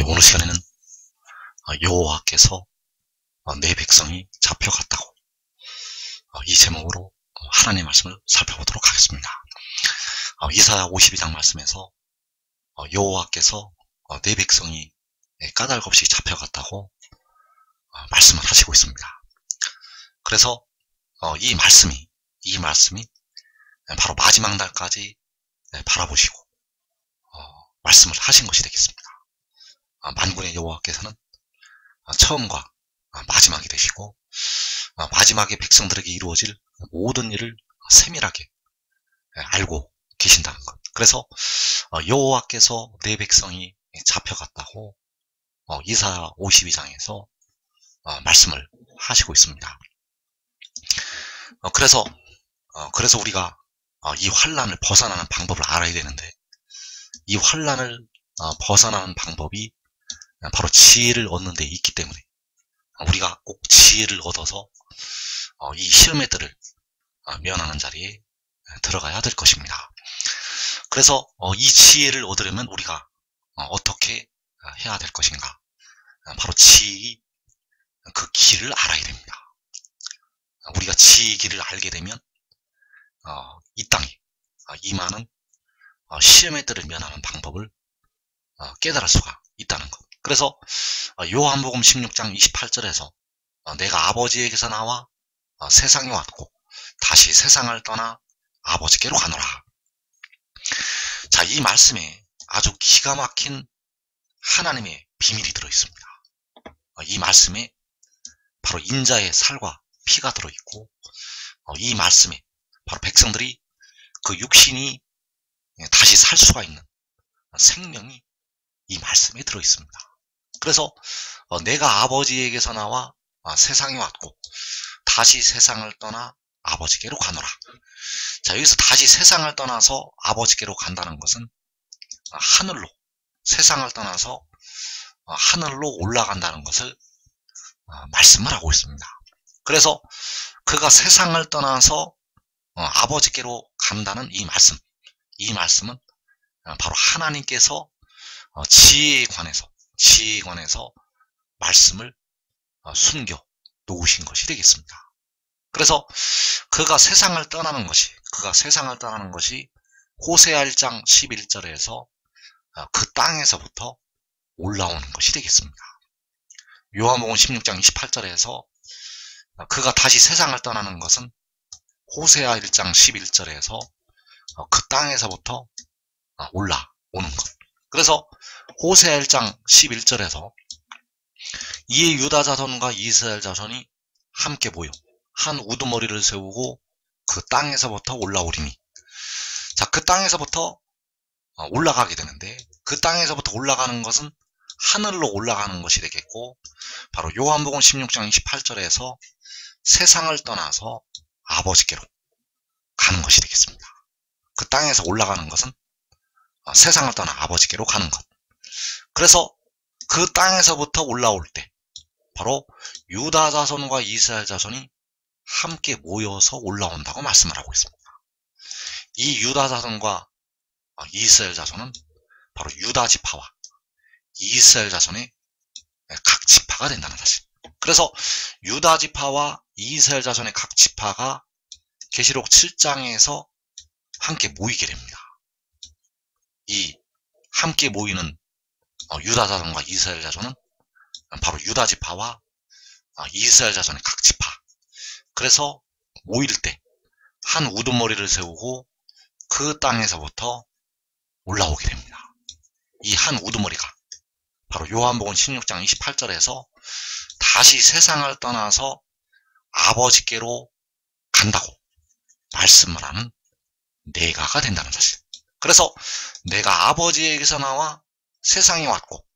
오늘 시간에는 여호와께서 내 백성이 잡혀갔다고 이 제목으로 하나님의 말씀을 살펴보도록 하겠습니다. 이사야 52장 말씀에서 여호와께서 내 백성이 까닭없이 잡혀갔다고 말씀을 하시고 있습니다. 그래서 이 말씀이 바로 마지막 날까지 바라보시고 말씀을 하신 것이 되겠습니다. 만군의 여호와께서는 처음과 마지막이 되시고 마지막에 백성들에게 이루어질 모든 일을 세밀하게 알고 계신다는 것. 그래서 여호와께서 내 백성이 잡혀갔다고 이사야 52장에서 말씀을 하시고 있습니다. 그래서 우리가 이 환난을 벗어나는 방법을 알아야 되는데, 이 환난을 벗어나는 방법이 바로 지혜를 얻는 데 있기 때문에 우리가 꼭 지혜를 얻어서 이 시험들을 면하는 자리에 들어가야 될 것입니다. 그래서 이 지혜를 얻으려면 우리가 어떻게 해야 될 것인가? 바로 지혜의 그 길을 알아야 됩니다. 우리가 지혜의 길을 알게 되면 이 땅에 임하는 시험들을 면하는 방법을 깨달을 수가 있다는 것. 그래서 요한복음 16장 28절에서 내가 아버지에게서 나와 세상에 왔고 다시 세상을 떠나 아버지께로 가노라. 자, 이 말씀에 아주 기가 막힌 하나님의 비밀이 들어있습니다. 이 말씀에 바로 인자의 살과 피가 들어있고, 이 말씀에 바로 백성들이 그 육신이 다시 살 수가 있는 생명이 이 말씀에 들어있습니다. 그래서 내가 아버지에게서 나와 세상에 왔고 다시 세상을 떠나 아버지께로 가노라. 자, 여기서 다시 세상을 떠나서 아버지께로 간다는 것은 하늘로, 세상을 떠나서 하늘로 올라간다는 것을 말씀을 하고 있습니다. 그래서 그가 세상을 떠나서 아버지께로 간다는 이 말씀은 바로 하나님께서 지혜에 관해서 말씀을 숨겨 놓으신 것이 되겠습니다. 그래서 그가 세상을 떠나는 것이 호세아 1장 11절에서 그 땅에서부터 올라오는 것이 되겠습니다. 요한복음 16장 28절에서 그가 다시 세상을 떠나는 것은 호세아 1장 11절에서 그 땅에서부터 올라오는 것. 그래서 호세아 1장 11절에서 이에 유다 자손과 이스라엘 자손이 함께 모여 한 우두머리를 세우고 그 땅에서부터 올라오리니. 자, 그 땅에서부터 올라가게 되는데, 그 땅에서부터 올라가는 것은 하늘로 올라가는 것이 되겠고, 바로 요한복음 16장 28절에서 세상을 떠나서 아버지께로 가는 것이 되겠습니다. 그 땅에서 올라가는 것은 세상을 떠나 아버지께로 가는 것. 그래서 그 땅에서부터 올라올 때 바로 유다 자손과 이스라엘 자손이 함께 모여서 올라온다고 말씀을 하고 있습니다. 이 유다 자손과 이스라엘 자손은 바로 유다 지파와 이스라엘 자손의 각 지파가 된다는 사실. 그래서 유다 지파와 이스라엘 자손의 각 지파가 계시록 7장에서 함께 모이게 됩니다. 이 함께 모이는 유다 자손과 이스라엘 자손은 바로 유다 지파와 이스라엘 자손의 각 지파. 그래서 모일 때 한 우두머리를 세우고 그 땅에서부터 올라오게 됩니다. 이 한 우두머리가 바로 요한복음 16장 28절에서 다시 세상을 떠나서 아버지께로 간다고 말씀을 하는 내가가 된다는 사실. 그래서 내가 아버지에게서 나와 세상에 왔고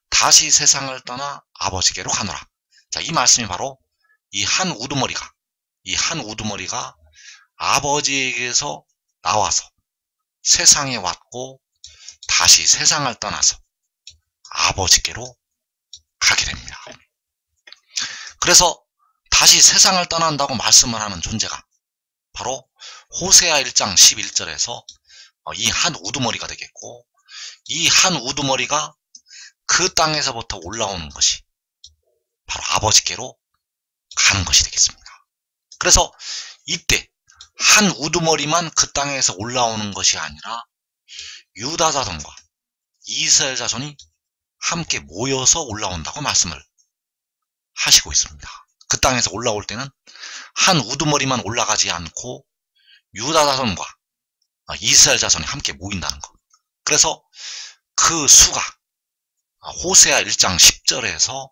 다시 세상을 떠나 아버지께로 가노라. 자, 이 말씀이 바로 이 한 우두머리가 아버지에게서 나와서 세상에 왔고 다시 세상을 떠나서 아버지께로 가게 됩니다. 그래서 다시 세상을 떠난다고 말씀을 하는 존재가 바로 호세아 1장 11절에서 이 한 우두머리가 되겠고, 이 한 우두머리가 그 땅에서부터 올라오는 것이 바로 아버지께로 가는 것이 되겠습니다. 그래서 이때 한 우두머리만 그 땅에서 올라오는 것이 아니라 유다 자손과 이스라엘 자손이 함께 모여서 올라온다고 말씀을 하시고 있습니다. 그 땅에서 올라올 때는 한 우두머리만 올라가지 않고 유다 자손과 이스라엘 자손이 함께 모인다는 것. 그래서 그 수가 호세아 1장 10절에서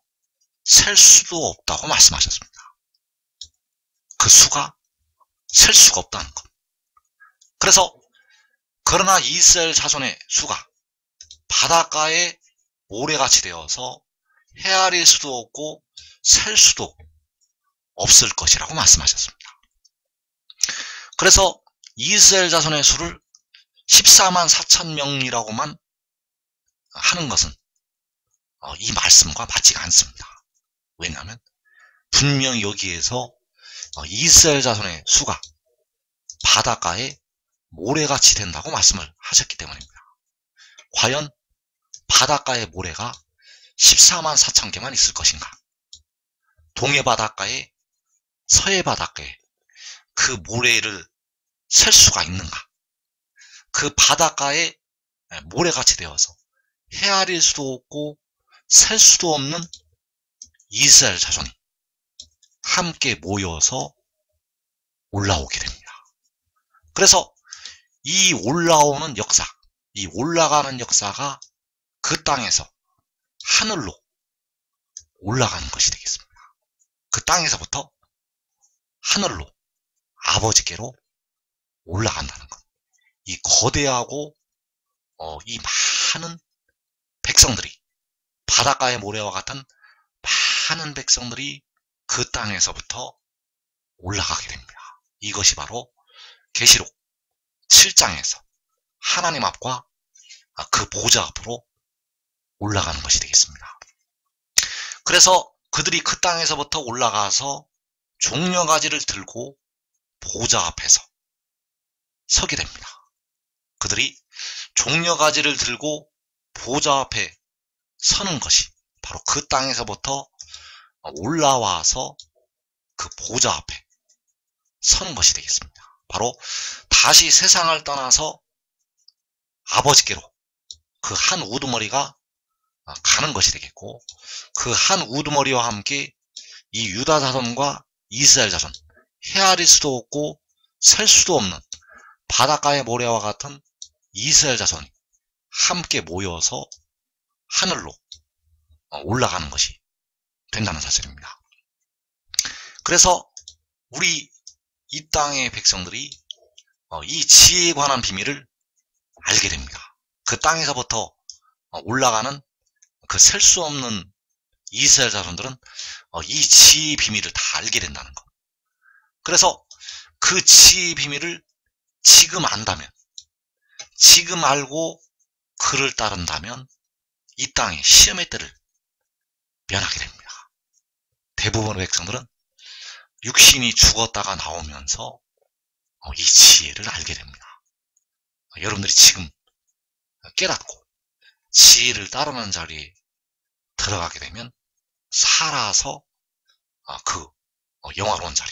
셀 수도 없다고 말씀하셨습니다. 그 수가 셀 수가 없다는 것. 그래서 그러나 이스라엘 자손의 수가 바닷가에 모래같이 되어서 헤아릴 수도 없고 셀 수도 없을 것이라고 말씀하셨습니다. 그래서 이스라엘 자손의 수를 14만 4천 명이라고만 하는 것은 이 말씀과 맞지가 않습니다. 왜냐하면 분명히 여기에서 이스라엘 자손의 수가 바닷가에 모래같이 된다고 말씀을 하셨기 때문입니다. 과연 바닷가에 모래가 14만 4천 개만 있을 것인가? 동해 바닷가에 서해 바닷가에 그 모래를 셀 수가 있는가? 그 바닷가에 모래같이 되어서 헤아릴 수도 없고 셀 수도 없는 이스라엘 자손이 함께 모여서 올라오게 됩니다. 그래서 이 올라오는 역사, 이 올라가는 역사가 그 땅에서 하늘로 올라가는 것이 되겠습니다. 그 땅에서부터 하늘로 아버지께로 올라간다는 것. 이 거대하고 이 많은 백성들이 바닷가의 모래와 같은 많은 백성들이 그 땅에서부터 올라가게 됩니다. 이것이 바로 계시록 7장에서 하나님 앞과 그 보좌 앞으로 올라가는 것이 되겠습니다. 그래서 그들이 그 땅에서부터 올라가서 종려가지를 들고 보좌 앞에서 서게 됩니다. 그들이 종려가지를 들고 보좌 앞에 서는 것이 바로 그 땅에서부터 올라와서 그 보좌 앞에 서는 것이 되겠습니다. 바로 다시 세상을 떠나서 아버지께로 그 한 우두머리가 가는 것이 되겠고, 그 한 우두머리와 함께 이 유다 자손과 이스라엘 자손, 헤아릴 수도 없고 셀 수도 없는 바닷가의 모래와 같은 이스라엘 자손이 함께 모여서 하늘로 올라가는 것이 된다는 사실입니다. 그래서 우리 이 땅의 백성들이 이 지혜에 관한 비밀을 알게 됩니다. 그 땅에서부터 올라가는 그 셀 수 없는 이스라엘 자손들은 이 지혜의 비밀을 다 알게 된다는 것. 그래서 그 지혜의 비밀을 지금 안다면, 지금 알고 그를 따른다면 이 땅의 시험의 때를 면하게 됩니다. 대부분의 백성들은 육신이 죽었다가 나오면서 이 지혜를 알게 됩니다. 여러분들이 지금 깨닫고 지혜를 따르는 자리에 들어가게 되면 살아서 그 영화로운 자리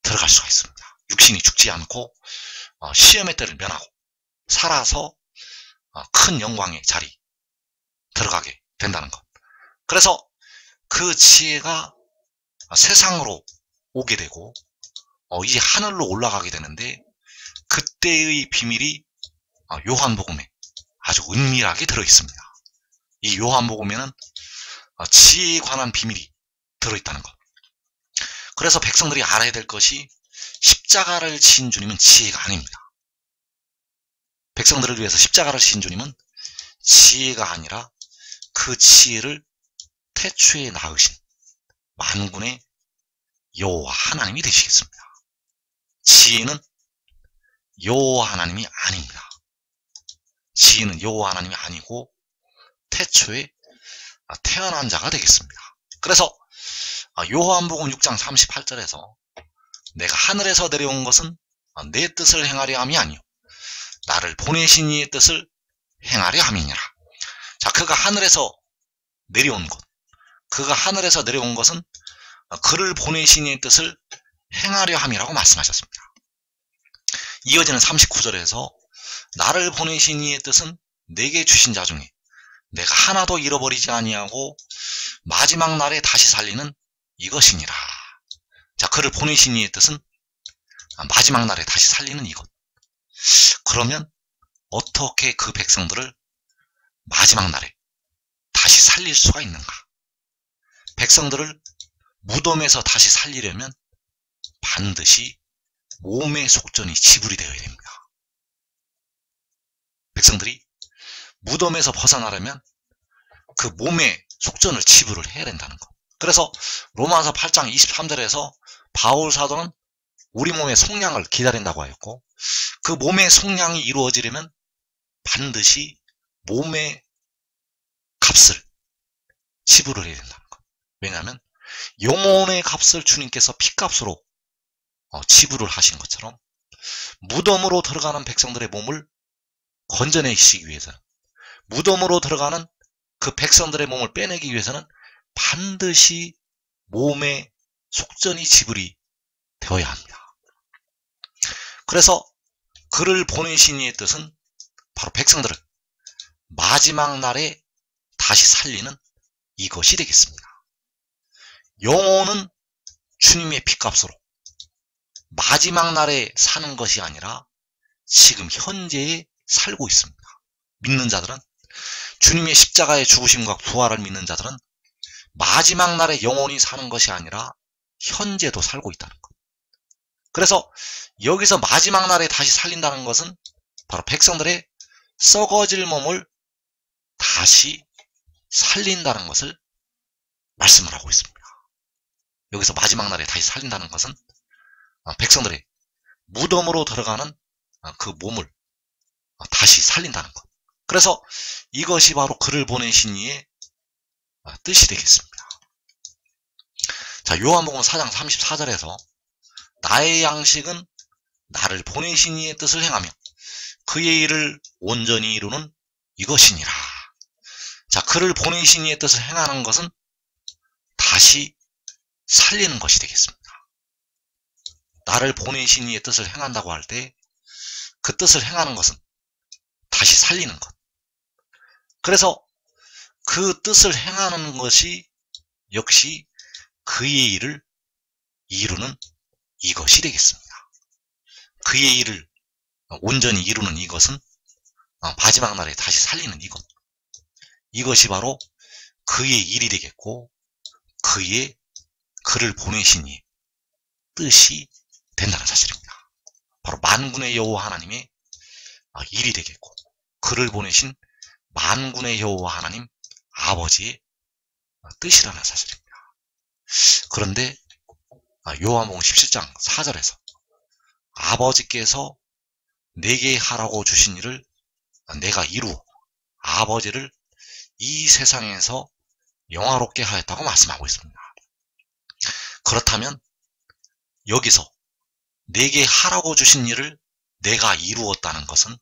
들어갈 수가 있습니다. 육신이 죽지 않고 시험의 때를 면하고 살아서 큰 영광의 자리 들어가게 된다는 것. 그래서 그 지혜가 세상으로 오게 되고 이 하늘로 올라가게 되는데, 그때의 비밀이 요한복음에 아주 은밀하게 들어있습니다. 이 요한복음에는 지혜에 관한 비밀이 들어있다는 것. 그래서 백성들이 알아야 될 것이 십자가를 지신 주님은 지혜가 아닙니다. 백성들을 위해서 십자가를 지신 주님은 지혜가 아니라 그 지혜를 태초에 낳으신 만군의 여호와 하나님이 되시겠습니다. 지혜는 여호와 하나님이 아닙니다. 지혜는 여호와 하나님이 아니고 태초에 태어난 자가 되겠습니다. 그래서 요한복음 6장 38절에서 내가 하늘에서 내려온 것은 내 뜻을 행하려 함이 아니요 나를 보내신 이의 뜻을 행하려 함이니라. 자, 그가 하늘에서 내려온 것. 그가 하늘에서 내려온 것은 그를 보내신 이의 뜻을 행하려 함이라고 말씀하셨습니다. 이어지는 39절에서 나를 보내신 이의 뜻은 내게 주신 자 중에 내가 하나도 잃어버리지 아니하고 마지막 날에 다시 살리는 이것이니라. 자, 그를 보내신 이의 뜻은 마지막 날에 다시 살리는 이것. 그러면 어떻게 그 백성들을 마지막 날에 다시 살릴 수가 있는가? 백성들을 무덤에서 다시 살리려면 반드시 몸의 속전이 지불이 되어야 됩니다. 백성들이 무덤에서 벗어나려면 그 몸의 속전을 지불을 해야 된다는 것. 그래서 로마서 8장 23절에서 바울 사도는 우리 몸의 속량을 기다린다고 하였고, 그 몸의 속량이 이루어지려면 반드시 몸의 값을 지불을 해야 된다는 것. 왜냐하면 영혼의 값을 주님께서 피값으로 지불을 하신 것처럼 무덤으로 들어가는 백성들의 몸을 건져내시기 위해서는, 무덤으로 들어가는 그 백성들의 몸을 빼내기 위해서는 반드시 몸의 속전이 지불이 되어야 합니다. 그래서 그를 보내신 이의 뜻은 바로 백성들을 마지막 날에 다시 살리는 이것이 되겠습니다. 영혼은 주님의 피값으로 마지막 날에 사는 것이 아니라 지금 현재에 살고 있습니다. 믿는 자들은, 주님의 십자가의 죽으심과 부활을 믿는 자들은 마지막 날에 영혼이 사는 것이 아니라 현재도 살고 있다는 것. 그래서 여기서 마지막 날에 다시 살린다는 것은 바로 백성들의 썩어질 몸을 다시 살린다는 것을 말씀을 하고 있습니다. 여기서 마지막 날에 다시 살린다는 것은 백성들의 무덤으로 들어가는 그 몸을 다시 살린다는 것. 그래서 이것이 바로 그를 보내신 이의 뜻이 되겠습니다. 자, 요한복음 4장 34절에서 나의 양식은 나를 보내신 이의 뜻을 행하며 그의 일을 온전히 이루는 이것이니라. 자, 그를 보내신 이의 뜻을 행하는 것은 다시 살리는 것이 되겠습니다. 나를 보내신 이의 뜻을 행한다고 할 때 그 뜻을 행하는 것은 다시 살리는 것. 그래서 그 뜻을 행하는 것이 역시 그의 일을 이루는 이것이 되겠습니다. 그의 일을 온전히 이루는 이것은 마지막 날에 다시 살리는 이것. 이것이 바로 그의 일이 되겠고 그를 보내신 이의 뜻이 된다는 사실입니다. 바로 만군의 여호와 하나님의 일이 되겠고 그를 보내신 만군의 여호와 하나님 아버지의 뜻이라는 사실입니다. 그런데 요한복음 17장 4절에서 아버지께서 내게 하라고 주신 일을 내가 이루어 아버지를 이 세상에서 영화롭게 하였다고 말씀하고 있습니다. 그렇다면 여기서 내게 하라고 주신 일을 내가 이루었다는 것은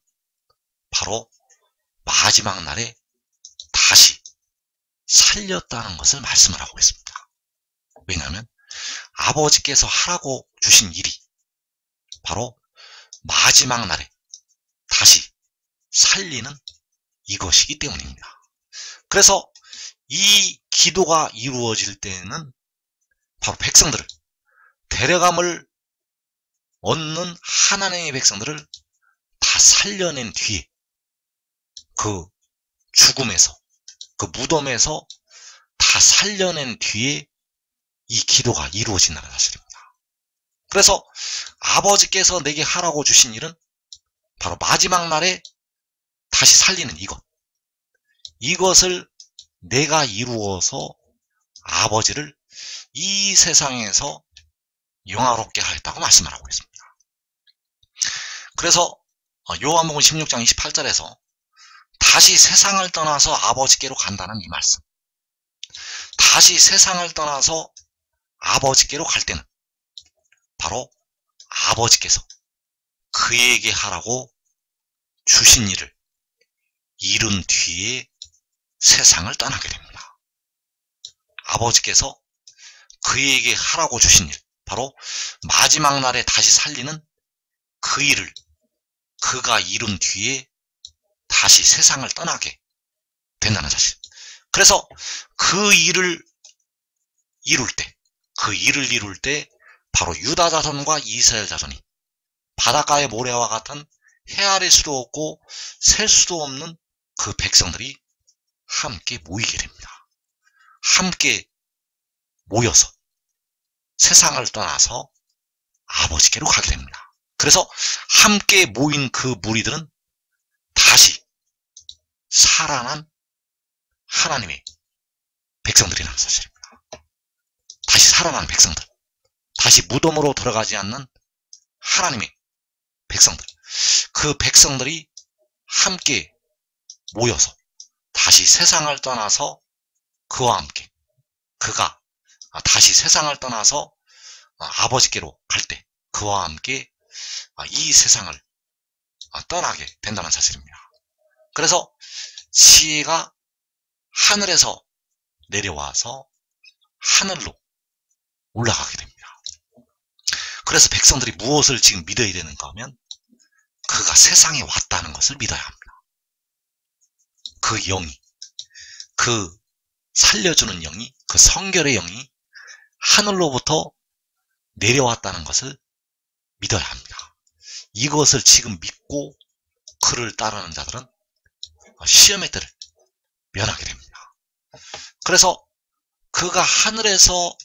바로 마지막 날에 다시 살렸다는 것을 말씀을 하고 있습니다. 왜냐하면 아버지께서 하라고 주신 일이 바로 마지막 날에 다시 살리는 이것이기 때문입니다. 그래서 이 기도가 이루어질 때에는 바로 백성들을, 데려감을 얻는 하나님의 백성들을 다 살려낸 뒤에 그 죽음에서, 그 무덤에서 다 살려낸 뒤에 이 기도가 이루어진다는 사실입니다. 그래서 아버지께서 내게 하라고 주신 일은 바로 마지막 날에 다시 살리는 이것. 이것을 내가 이루어서 아버지를 이 세상에서 영화롭게 하였다고 말씀을 하고 있습니다. 그래서 요한복음 16장 28절에서 다시 세상을 떠나서 아버지께로 간다는 이 말씀. 다시 세상을 떠나서 아버지께로 갈 때는 바로 아버지께서 그에게 하라고 주신 일을 이룬 뒤에 세상을 떠나게 됩니다. 아버지께서 그에게 하라고 주신 일, 바로 마지막 날에 다시 살리는 그 일을 그가 이룬 뒤에 다시 세상을 떠나게 된다는 사실. 그래서 그 일을 이룰 때 바로 유다 자손과 이스라엘 자손이 바닷가의 모래와 같은 헤아릴 수도 없고 셀 수도 없는 그 백성들이 함께 모이게 됩니다. 함께 모여서 세상을 떠나서 아버지께로 가게 됩니다. 그래서 함께 모인 그 무리들은 다시 살아난 하나님의 백성들이라는 사실입니다. 다시 살아난 백성들, 다시 무덤으로 들어가지 않는 하나님의 백성들, 그 백성들이 함께 모여서 다시 세상을 떠나서 그와 함께, 그가 다시 세상을 떠나서 아버지께로 갈 때 그와 함께 이 세상을 떠나게 된다는 사실입니다. 그래서 지혜가 하늘에서 내려와서 하늘로 올라가게 됩니다. 그래서 백성들이 무엇을 지금 믿어야 되는가 하면 그가 세상에 왔다는 것을 믿어야 합니다. 그 영이, 그 살려주는 영이, 그 성결의 영이 하늘로부터 내려왔다는 것을 믿어야 합니다. 이것을 지금 믿고 그를 따르는 자들은 시험의 때를 면하게 됩니다. 그래서 그가 하늘에서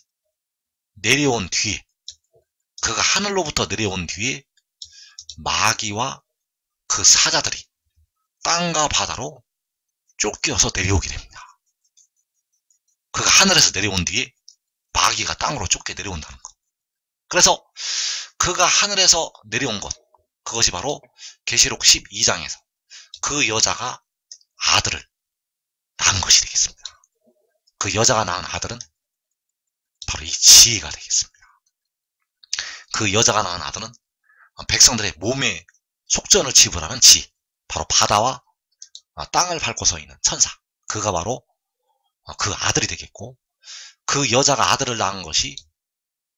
내려온 뒤에, 그가 하늘로부터 내려온 뒤에 마귀와 그 사자들이 땅과 바다로 쫓겨서 내려오게 됩니다. 그가 하늘에서 내려온 뒤에 마귀가 땅으로 쫓겨 내려온다는 것. 그래서 그가 하늘에서 내려온 것, 그것이 바로 계시록 12장에서 그 여자가 아들을 낳은 것이 되겠습니다. 그 여자가 낳은 아들은 바로 이 지혜가 되겠습니다. 그 여자가 낳은 아들은 백성들의 몸에 속전을 지불하는 지혜, 바로 바다와 땅을 밟고 서 있는 천사, 그가 바로 그 아들이 되겠고, 그 여자가 아들을 낳은 것이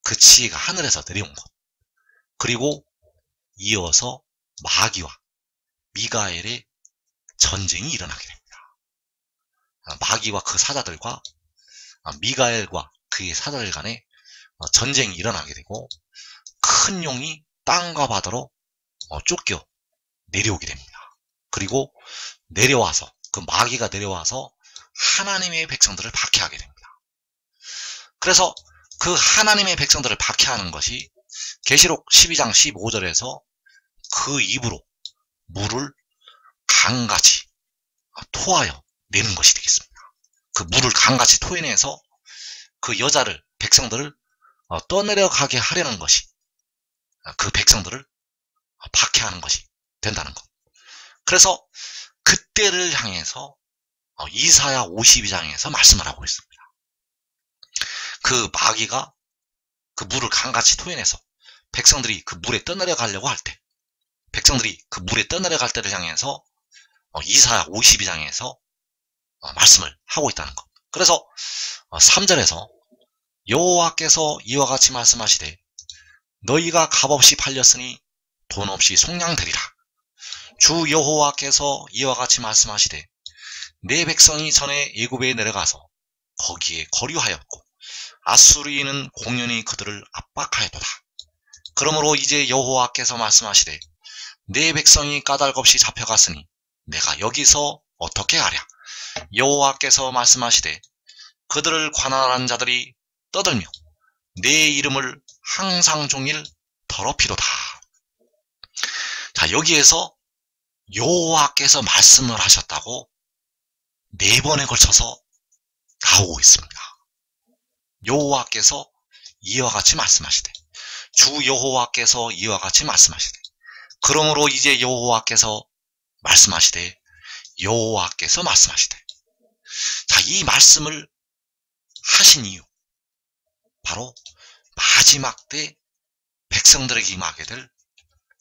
그 지혜가 하늘에서 내려온 것, 그리고 이어서 마귀와 미가엘의 전쟁이 일어나게 됩니다. 마귀와 그 사자들과 미가엘과 그의 사자들 간에 전쟁이 일어나게 되고 큰 용이 땅과 바다로 쫓겨 내려오게 됩니다. 그리고 내려와서, 그 마귀가 내려와서 하나님의 백성들을 박해하게 됩니다. 그래서 그 하나님의 백성들을 박해하는 것이 계시록 12장 15절에서 그 입으로 물을 강같이 토하여 내는 것이 되겠습니다. 그 물을 강같이 토해내서 그 여자를, 백성들을 떠내려가게 하려는 것이, 그 백성들을 박해하는 것이 된다는 것. 그래서 그때를 향해서 이사야 52장에서 말씀을 하고 있습니다. 그 마귀가 그 물을 강같이 토해내서 백성들이 그 물에 떠내려가려고 할 때, 백성들이 그 물에 떠내려갈 때를 향해서 이사야 52장에서 말씀을 하고 있다는 것. 그래서 3절에서 여호와께서 이와 같이 말씀하시되 너희가 값없이 팔렸으니 돈 없이 속량되리라. 주 여호와께서 이와 같이 말씀하시되 내 백성이 전에 애굽에 내려가서 거기에 거류하였고 아수르인은 공연히 그들을 압박하였도다. 그러므로 이제 여호와께서 말씀하시되 내 백성이 까닭없이 잡혀갔으니 내가 여기서 어떻게 하랴. 여호와께서 말씀하시되 그들을 관할한 자들이 떠들며 내 이름을 항상 종일 더럽히도다. 자, 여기에서 여호와께서 말씀을 하셨다고 4번에 걸쳐서 나오고 있습니다. 여호와께서 이와 같이 말씀하시되, 주 여호와께서 이와 같이 말씀하시되, 그러므로 이제 여호와께서 말씀하시되, 여호와께서 말씀하시되. 자, 이 말씀을 하신 이유, 바로 마지막 때 백성들에게 임하게 될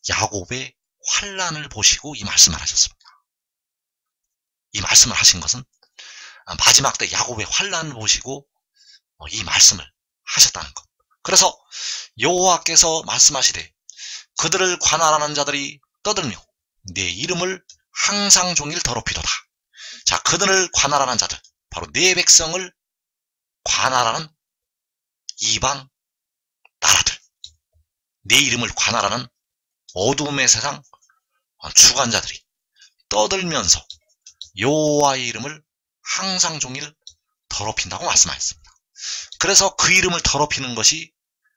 야곱의 환난을 보시고 이 말씀을 하셨습니다. 이 말씀을 하신 것은 마지막 때 야곱의 환난을 보시고 이 말씀을 하셨다는 것. 그래서 여호와께서 말씀하시되 그들을 관할하는 자들이 떠들며 내 이름을 항상 종일 더럽히도다. 자, 그들을 관할하는 자들, 바로 내 백성을 관할하는 이방 나라들, 내 이름을 관할하는 어두움의 세상 주관자들이 떠들면서 여호와의 이름을 항상 종일 더럽힌다고 말씀하셨습니다. 그래서 그 이름을 더럽히는 것이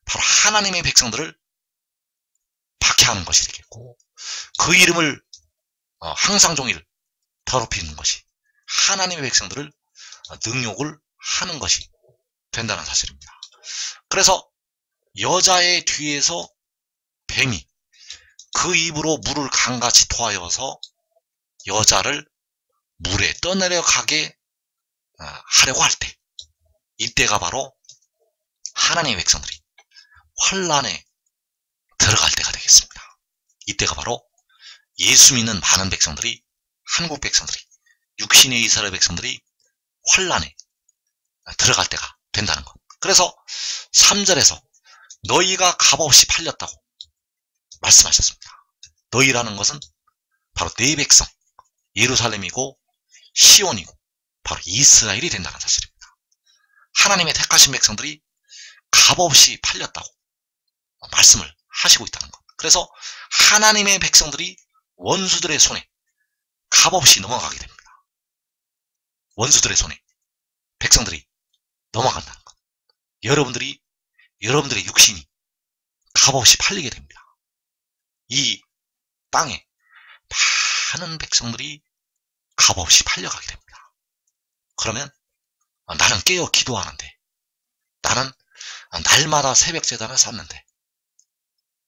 바로 하나님의 백성들을 박해하는 것이 되겠고, 그 이름을 항상 종일 더럽히는 것이 하나님의 백성들을 능욕을 하는 것이 된다는 사실입니다. 그래서 여자의 뒤에서 뱀이 그 입으로 물을 강같이 토하여서 여자를 물에 떠내려가게 하려고 할 때, 이때가 바로 하나님의 백성들이 환란에 들어갈 때가 되겠습니다. 이때가 바로 예수 믿는 많은 백성들이, 한국 백성들이, 육신의 이스라엘 백성들이 환란에 들어갈 때가 된다는 것. 그래서 3절에서 너희가 값없이 팔렸다고 말씀하셨습니다. 너희라는 것은 바로 내 백성, 예루살렘이고 시온이고 바로 이스라엘이 된다는 사실입니다. 하나님의 택하신 백성들이 값없이 팔렸다고 말씀을 하시고 있다는 것. 그래서 하나님의 백성들이 원수들의 손에 값없이 넘어가게 됩니다. 원수들의 손에 백성들이 넘어간다는 것. 여러분들의 육신이 값없이 팔리게 됩니다. 이 땅에 많은 백성들이 값없이 팔려가게 됩니다. 그러면 나는 깨어 기도하는데, 나는 날마다 새벽 제단을 쌓는데,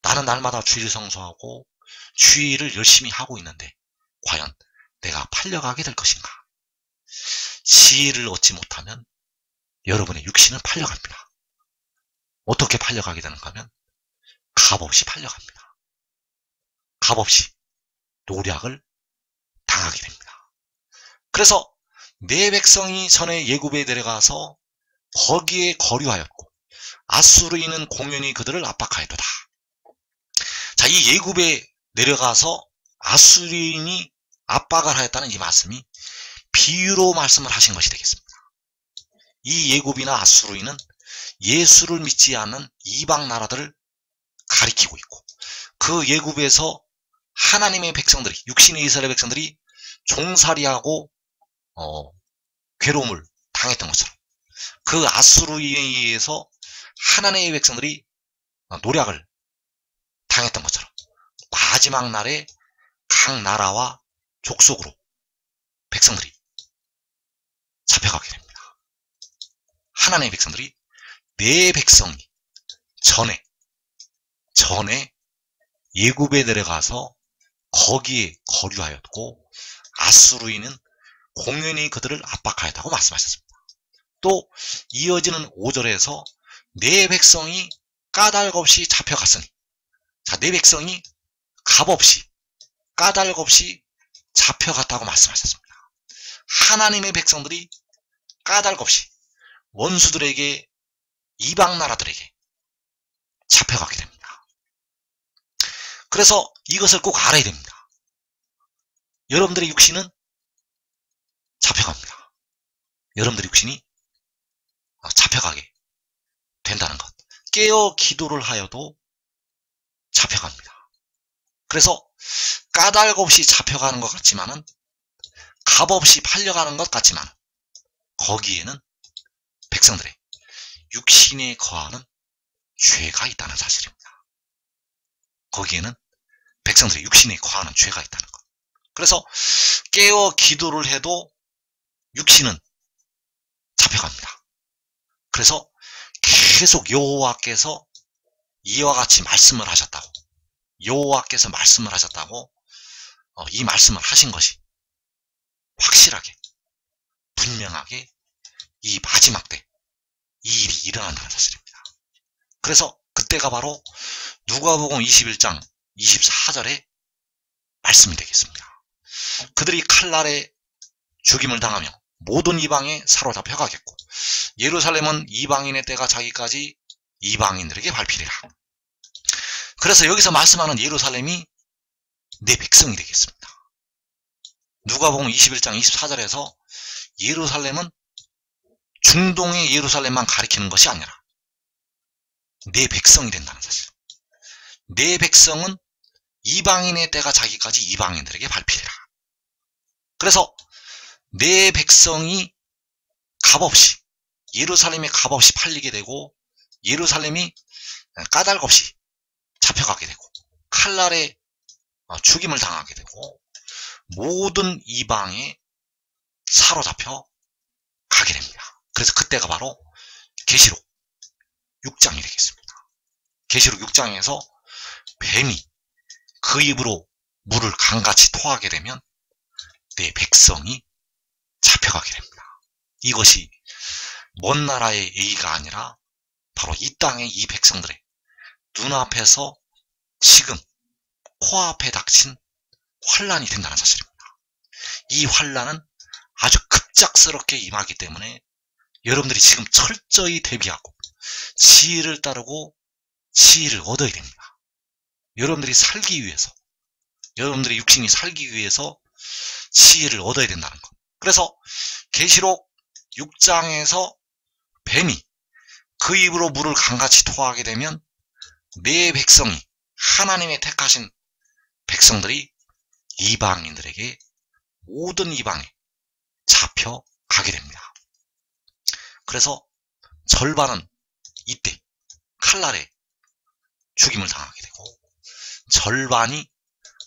나는 날마다 주일 성수하고 주일을 열심히 하고 있는데 과연 내가 팔려가게 될 것인가? 지혜를 얻지 못하면 여러분의 육신은 팔려갑니다. 어떻게 팔려가게 되는가 하면 값없이 팔려갑니다. 값없이 노략을 당하게 됩니다. 그래서 내 백성이 전에 예굽에 내려가서 거기에 거류하였고 아수르인은 공연히 그들을 압박하였도다. 자, 이 예굽에 내려가서 아수르인이 압박을 하였다는 이 말씀이 비유로 말씀을 하신 것이 되겠습니다. 이 예굽이나 아수르인은 예수를 믿지 않는 이방 나라들을 가리키고 있고, 그 예굽에서 하나님의 백성들이, 육신의 이스라엘 백성들이 종살이하고 괴로움을 당했던 것처럼, 그 아수르인에 의해서 하나님의 백성들이 노략을 당했던 것처럼 마지막 날에 각 나라와 족속으로 백성들이 잡혀가게 됩니다. 하나님의 백성들이, 내 백성이 전에 예굽에 내려가서 거기에 거류하였고 아수르인은 공연히 그들을 압박하였다고 말씀하셨습니다. 또 이어지는 5절에서 내 백성이 까닭 없이 잡혀갔으니, 자, 내 백성이 값없이 까닭 없이 잡혀갔다고 말씀하셨습니다. 하나님의 백성들이 까닭 없이 원수들에게, 이방 나라들에게 잡혀가게 됩니다. 그래서 이것을 꼭 알아야 됩니다. 여러분들의 육신은 잡혀갑니다. 여러분들의 육신이 잡혀가게 된다는 것. 깨어 기도를 하여도 잡혀갑니다. 그래서 까닭 없이 잡혀가는 것 같지만은, 값없이 팔려가는 것 같지만, 거기에는 백성들의 육신에 거하는 죄가 있다는 사실입니다. 거기에는 백성들의 육신에 거하는 죄가 있다는 것. 그래서 깨어 기도를 해도 육신은 잡혀갑니다. 그래서 계속 여호와께서 이와 같이 말씀을 하셨다고, 여호와께서 말씀을 하셨다고 이 말씀을 하신 것이 확실하게, 분명하게 이 마지막 때 이 일이 일어난다는 사실입니다. 그래서 그때가 바로 누가복음 21장 24절의 말씀이 되겠습니다. 그들이 칼날에 죽임을 당하며 모든 이방에 사로잡혀 가겠고, 예루살렘은 이방인의 때가 자기까지 이방인들에게 밟히리라. 그래서 여기서 말씀하는 예루살렘이 내 백성이 되겠습니다. 누가복음 21장 24절에서 예루살렘은 중동의 예루살렘만 가리키는 것이 아니라 내 백성이 된다는 사실. 내 백성은 이방인의 때가 자기까지 이방인들에게 밟히리라. 그래서 내 백성이 값없이, 예루살렘이 값없이 팔리게 되고, 예루살렘이 까닭없이 잡혀가게 되고, 칼날에 죽임을 당하게 되고, 모든 이방에 사로잡혀 가게 됩니다. 그래서 그때가 바로 계시록 6장이 되겠습니다. 계시록 6장에서 뱀이 그 입으로 물을 강같이 토하게 되면 내 백성이 잡혀가게 됩니다. 이것이 먼 나라의 얘기가 아니라 바로 이 땅의 이 백성들의 눈앞에서 지금 코앞에 닥친 환란이 된다는 사실입니다. 이 환란은 아주 급작스럽게 임하기 때문에 여러분들이 지금 철저히 대비하고 지혜를 따르고 지혜를 얻어야 됩니다. 여러분들이 살기 위해서, 여러분들의 육신이 살기 위해서 지혜를 얻어야 된다는 것. 그래서 계시록 6장에서 뱀이 그 입으로 물을 강같이 토하게 되면 내 백성이, 하나님의 택하신 백성들이 이방인들에게, 모든 이방에 잡혀가게 됩니다. 그래서 절반은 이때 칼날에 죽임을 당하게 되고, 절반이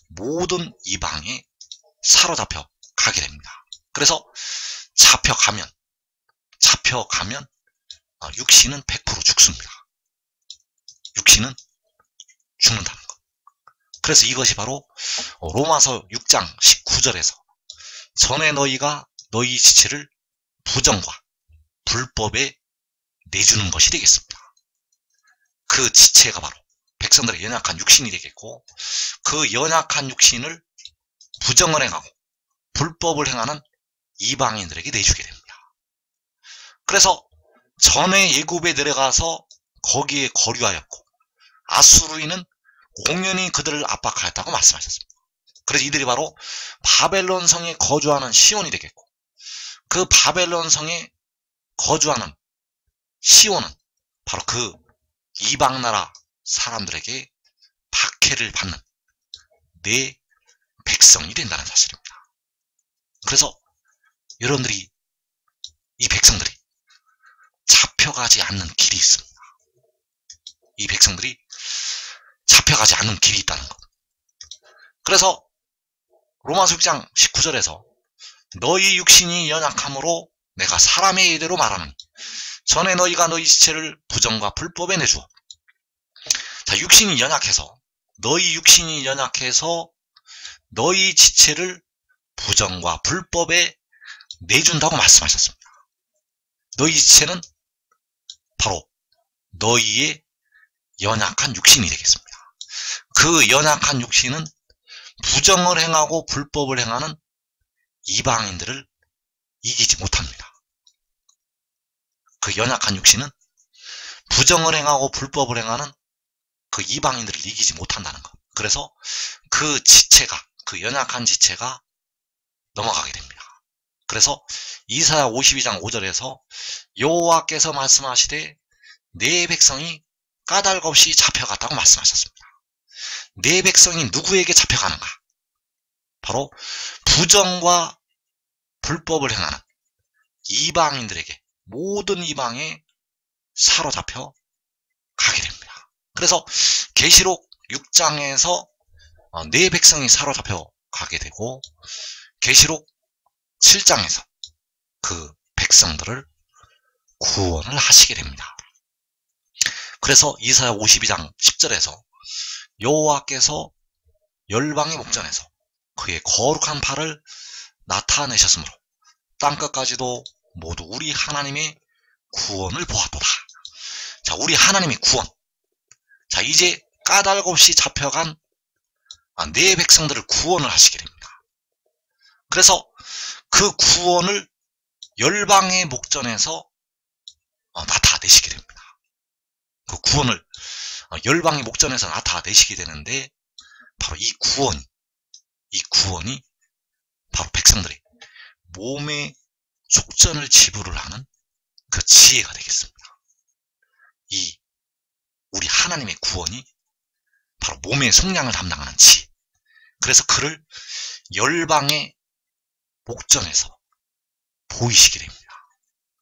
모든 이방에 사로잡혀 가게 됩니다. 그래서 잡혀가면 육신은 100% 죽습니다. 육신은 죽는다는 것. 그래서 이것이 바로 로마서 6장 19절에서 전에 너희가 너희 지체를 부정과 불법에 내주는 것이 되겠습니다. 그 지체가 바로 백성들의 연약한 육신이 되겠고, 그 연약한 육신을 부정을 행하고 불법을 행하는 이방인들에게 내주게 됩니다. 그래서 전에 예굽에 내려가서 거기에 거류하였고, 아수르인은 공연히 그들을 압박하였다고 말씀하셨습니다. 그래서 이들이 바로 바벨론 성에 거주하는 시온이 되겠고, 그 바벨론 성에 거주하는 시온은 바로 그 이방 나라 사람들에게 박해를 받는 내 백성이 된다는 사실입니다. 그래서 여러분들이, 이 백성들이 잡혀가지 않는 길이 있습니다. 이 백성들이 잡혀가지 않는 길이 있다는 것. 그래서 로마서 6장 19절에서 너희 육신이 연약함으로 내가 사람의 예대로 말하노니 전에 너희가 너희 지체를 부정과 불법에 내주어. 자, 육신이 연약해서, 너희 육신이 연약해서 너희 지체를 부정과 불법에 내준다고 말씀하셨습니다. 너희 지체는 바로 너희의 연약한 육신이 되겠습니다. 그 연약한 육신은 부정을 행하고 불법을 행하는 이방인들을 이기지 못합니다. 그 연약한 육신은 부정을 행하고 불법을 행하는 그 이방인들을 이기지 못한다는 것. 그래서 그 지체가, 그 연약한 지체가 넘어가게 됩니다. 그래서 이사야 52장 5절에서 여호와께서 말씀하시되 내 백성이 까닭 없이 잡혀갔다고 말씀하셨습니다. 내 백성이 누구에게 잡혀가는가? 바로 부정과 불법을 행하는 이방인들에게, 모든 이방에 사로잡혀 가게 됩니다. 그래서 계시록 6장에서 내 백성이 사로잡혀 가게 되고, 계시록 7장에서 그 백성들을 구원을 하시게 됩니다. 그래서 이사야 52장 10절에서 여호와께서 열방의 목전에서 그의 거룩한 팔을 나타내셨으므로 땅끝까지도 모두 우리 하나님의 구원을 보았도다. 자, 우리 하나님의 구원. 자, 이제 까닭 없이 잡혀간 내 백성들을 구원을 하시게 됩니다. 그래서 그 구원을 열방의 목전에서 나타내시게 됩니다. 그 구원을 열방의 목전에서 나타내시게 되는데, 바로 이 구원이 바로 백성들의 몸의 속전을 지불을 하는 그 지혜가 되겠습니다. 이 우리 하나님의 구원이 바로 몸의 속량을 담당하는 지혜. 그래서 그를 열방의 목전에서 보이시게 됩니다.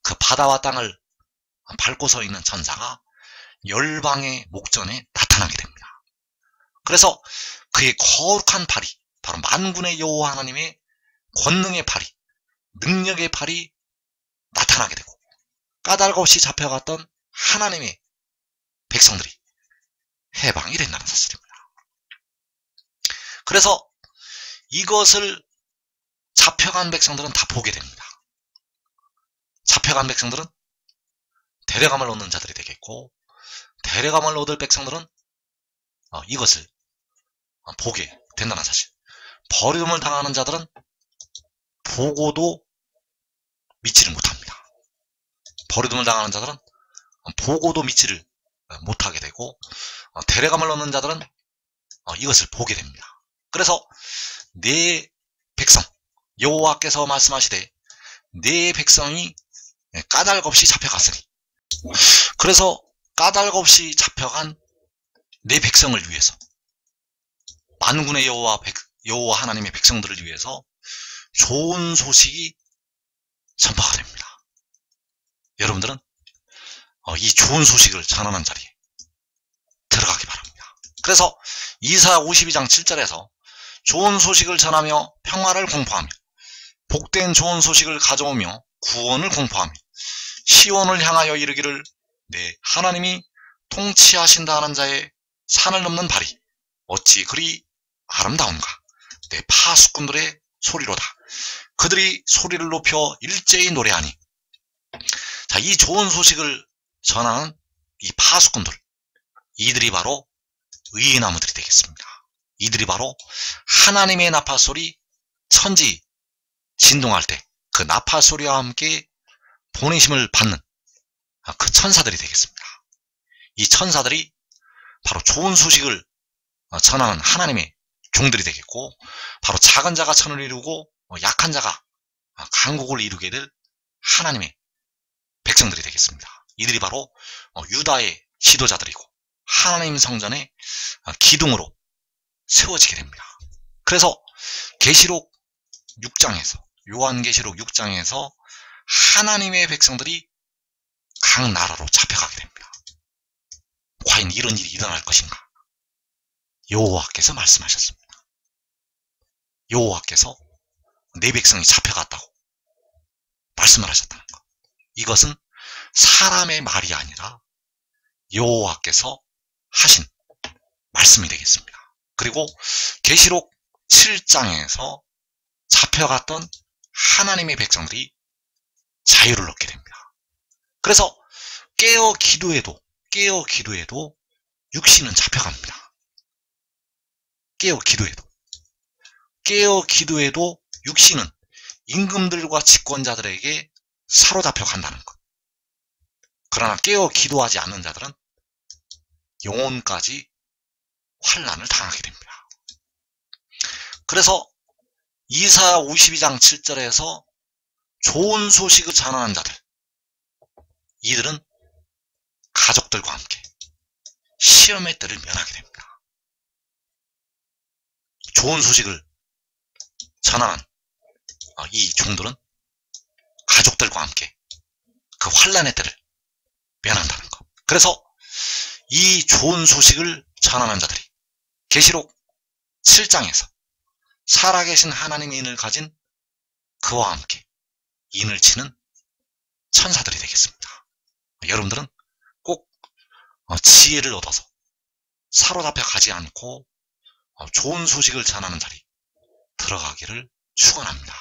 그 바다와 땅을 밟고 서 있는 천사가 열방의 목전에 나타나게 됩니다. 그래서 그의 거룩한 팔이, 바로 만군의 여호와 하나님의 권능의 팔이, 능력의 팔이 나타나게 되고, 까닭 없이 잡혀갔던 하나님의 백성들이 해방이 된다는 사실입니다. 그래서 이것을 잡혀간 백성들은 다 보게 됩니다. 잡혀간 백성들은 데려감을 얻는 자들이 되겠고, 데려감을 얻을 백성들은 이것을 보게 된다는 사실. 버림을 당하는 자들은 보고도 믿지를 못합니다. 버림을 당하는 자들은 보고도 믿지를 못하게 되고, 데려감을 얻는 자들은 이것을 보게 됩니다. 그래서 내 백성, 여호와께서 말씀하시되 내 백성이 까닭 없이 잡혀갔으니, 그래서 까닭 없이 잡혀간 내 백성을 위해서, 만군의 여호와 하나님의 백성들을 위해서 좋은 소식이 전파가 됩니다. 여러분들은 이 좋은 소식을 전하는 자리에 들어가기 바랍니다. 그래서 이사야 52장 7절에서 좋은 소식을 전하며 평화를 공포하며 복된 좋은 소식을 가져오며 구원을 공포하며 시온을 향하여 이르기를 내 하나님이 통치하신다 하는 자의 산을 넘는 발이 어찌 그리 아름다운가. 내 파수꾼들의 소리로다. 그들이 소리를 높여 일제히 노래하니. 자, 이 좋은 소식을 전하는 이 파수꾼들, 이들이 바로 의의 나무들이 되겠습니다. 이들이 바로 하나님의 나팔소리, 천지 진동할 때 그 나팔소리와 함께 보내심을 받는 그 천사들이 되겠습니다. 이 천사들이 바로 좋은 소식을 전하는 하나님의 종들이 되겠고, 바로 작은 자가 천을 이루고 약한 자가 강국을 이루게 될 하나님의 백성들이 되겠습니다. 이들이 바로 유다의 지도자들이고 하나님 성전의 기둥으로 세워지게 됩니다. 그래서 계시록 6장에서, 요한계시록 6장에서 하나님의 백성들이 각 나라로 잡혀가게 됩니다. 과연 이런 일이 일어날 것인가? 여호와께서 말씀하셨습니다. 여호와께서 내 백성이 잡혀갔다고 말씀을 하셨다는 것. 이것은 사람의 말이 아니라 여호와께서 하신 말씀이 되겠습니다. 그리고 계시록 7장에서 잡혀갔던 하나님의 백성들이 자유를 얻게 됩니다. 그래서 깨어 기도해도 육신은 잡혀갑니다. 깨어 기도해도 육신은 임금들과 집권자들에게 사로잡혀 간다는 것. 그러나 깨어 기도하지 않는 자들은 영혼까지 환난을 당하게 됩니다. 그래서 이사야 52장 7절에서 좋은 소식을 전하는 자들, 이들은 가족들과 함께 시험의 때를 면하게 됩니다. 좋은 소식을 전하는 이 종들은 가족들과 함께 그 환난의 때를 면한다는 것. 그래서 이 좋은 소식을 전하는 자들이 계시록 7장에서 살아계신 하나님의 인을 가진 그와 함께 인을 치는 천사들이 되겠습니다. 여러분들은 꼭 지혜를 얻어서 사로잡혀 가지 않고 좋은 소식을 전하는 자리 들어가기를 축원합니다.